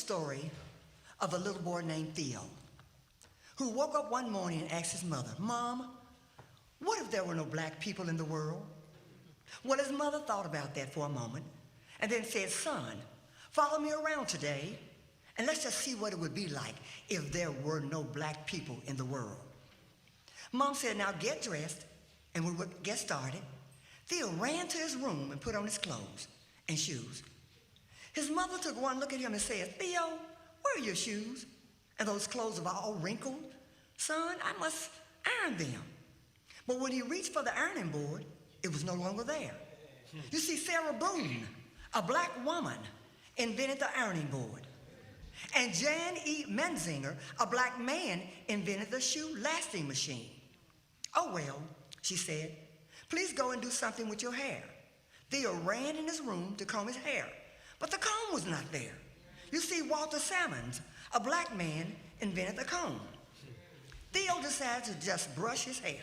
story of a little boy named Theo who woke up one morning and asked his mother, "Mom, what if there were no black people in the world?" Well, his mother thought about that for a moment and then said, "Son, follow me around today and let's just see what it would be like if there were no black people in the world." Mom said, "Now get dressed," and we would get started. Theo ran to his room and put on his clothes and shoes. His mother took one look at him and said, "Theo, where are your shoes? And those clothes are all wrinkled. Son, I must iron them." But when he reached for the ironing board, it was no longer there. You see, Sarah Boone, a black woman, invented the ironing board. And Jan E. Menzinger, a black man, invented the shoe lasting machine. "Oh, well," she said, "please go and do something with your hair." Theo ran in his room to comb his hair, but the comb was not there. You see, Walter Salmons, a black man, invented the comb. Theo decided to just brush his hair,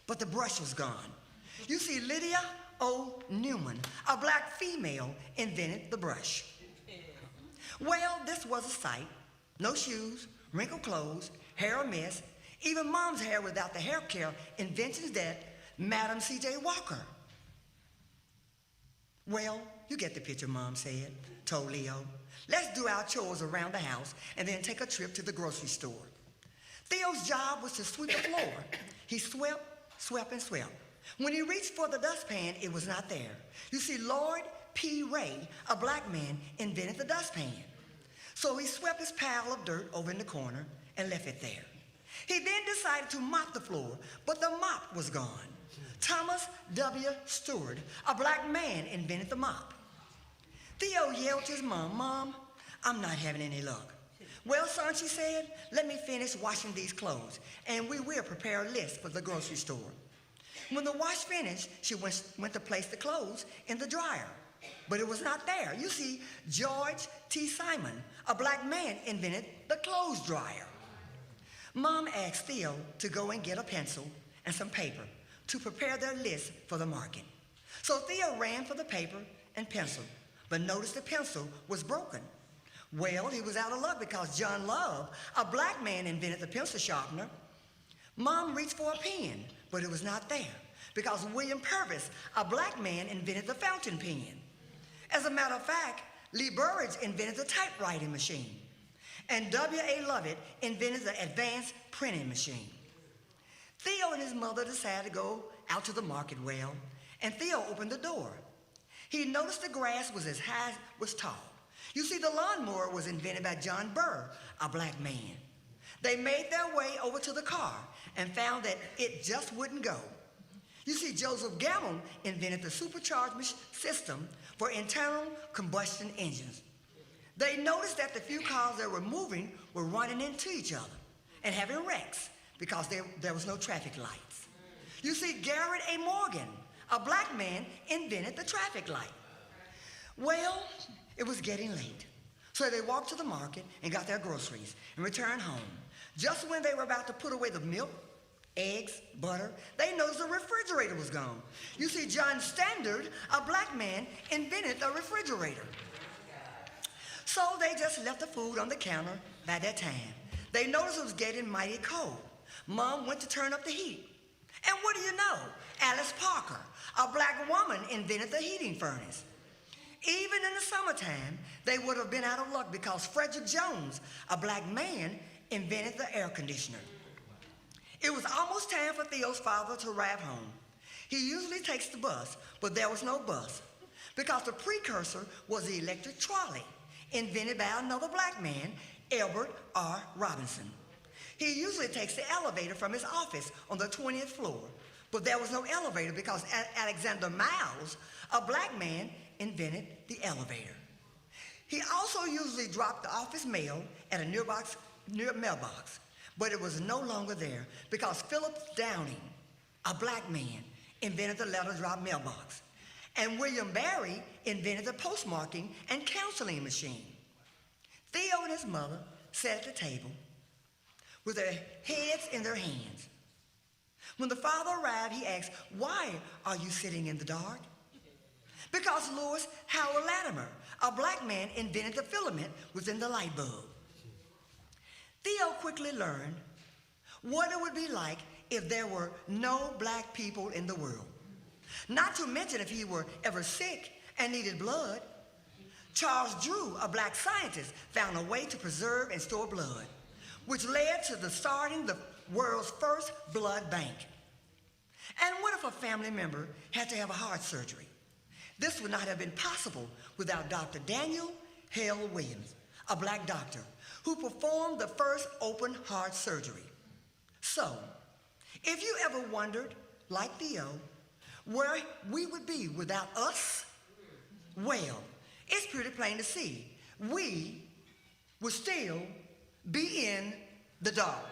but the brush was gone. You see, Lydia O. Newman, a black female, invented the brush. Well, this was a sight. No shoes, wrinkled clothes, hair a mess, even Mom's hair without the hair care inventions that Madam C.J. Walker. "Well, you get the picture," Mom said, told Leo. "Let's do our chores around the house and then take a trip to the grocery store." Theo's job was to sweep the floor. He swept, and swept. When he reached for the dustpan, it was not there. You see, Lord P. Ray, a black man, invented the dustpan. So he swept his pile of dirt over in the corner and left it there. He then decided to mop the floor, but the mop was gone. Thomas W. Stewart, a black man, invented the mop. Theo yelled to his mom, "Mom, I'm not having any luck." "Well, son," she said, "let me finish washing these clothes, and we will prepare a list for the grocery store." When the wash finished, she went to place the clothes in the dryer, but it was not there. You see, George T. Simon, a black man, invented the clothes dryer. Mom asked Theo to go and get a pencil and some paper to prepare their list for the market. So Theo ran for the paper and pencil, but noticed the pencil was broken. Well, he was out of luck because John Love, a black man, invented the pencil sharpener. Mom reached for a pen, but it was not there because William Purvis, a black man, invented the fountain pen. As a matter of fact, Lee Burridge invented the typewriting machine, and W.A. Lovett invented the advanced printing machine. Theo and his mother decided to go out to the market well, and Theo opened the door. He noticed the grass was as high as was tall. You see, the lawnmower was invented by John Burr, a black man. They made their way over to the car and found that it just wouldn't go. You see, Joseph Gammon invented the supercharged system for internal combustion engines. They noticed that the few cars that were moving were running into each other and having wrecks because there was no traffic lights. You see, Garrett A. Morgan, a black man, invented the traffic light. Well, it was getting late, so they walked to the market and got their groceries and returned home. Just when they were about to put away the milk, eggs, butter, they noticed the refrigerator was gone. You see, John Standard, a black man, invented the refrigerator. So they just left the food on the counter by that time. They noticed it was getting mighty cold. Mom went to turn up the heat. And what do you know? Alice Parker, a black woman, invented the heating furnace. Even in the summertime, they would have been out of luck because Frederick Jones, a black man, invented the air conditioner. It was almost time for Theo's father to arrive home. He usually takes the bus, but there was no bus because the precursor was the electric trolley, invented by another black man, Albert R. Robinson. He usually takes the elevator from his office on the 20th floor, but there was no elevator because Alexander Miles, a black man, invented the elevator. He also usually dropped the office mail at a near mailbox, but it was no longer there because Philip Downing, a black man, invented the letter drop mailbox, and William Barry invented the postmarking and counseling machine. Theo and his mother sat at the table with their heads in their hands. When the father arrived, he asked, "Why are you sitting in the dark?" Because Louis Howard Latimer, a black man invented the filament within the light bulb. Theo quickly learned what it would be like if there were no black people in the world. Not to mention if he were ever sick and needed blood. Charles Drew, a black scientist, found a way to preserve and store blood, which led to the starting the world's first blood bank. And what if a family member had to have a heart surgery? This would not have been possible without Dr. Daniel Hale Williams, a black doctor who performed the first open heart surgery. So, if you ever wondered, like Theo, where we would be without us, well, it's pretty plain to see. We would still be in the dark.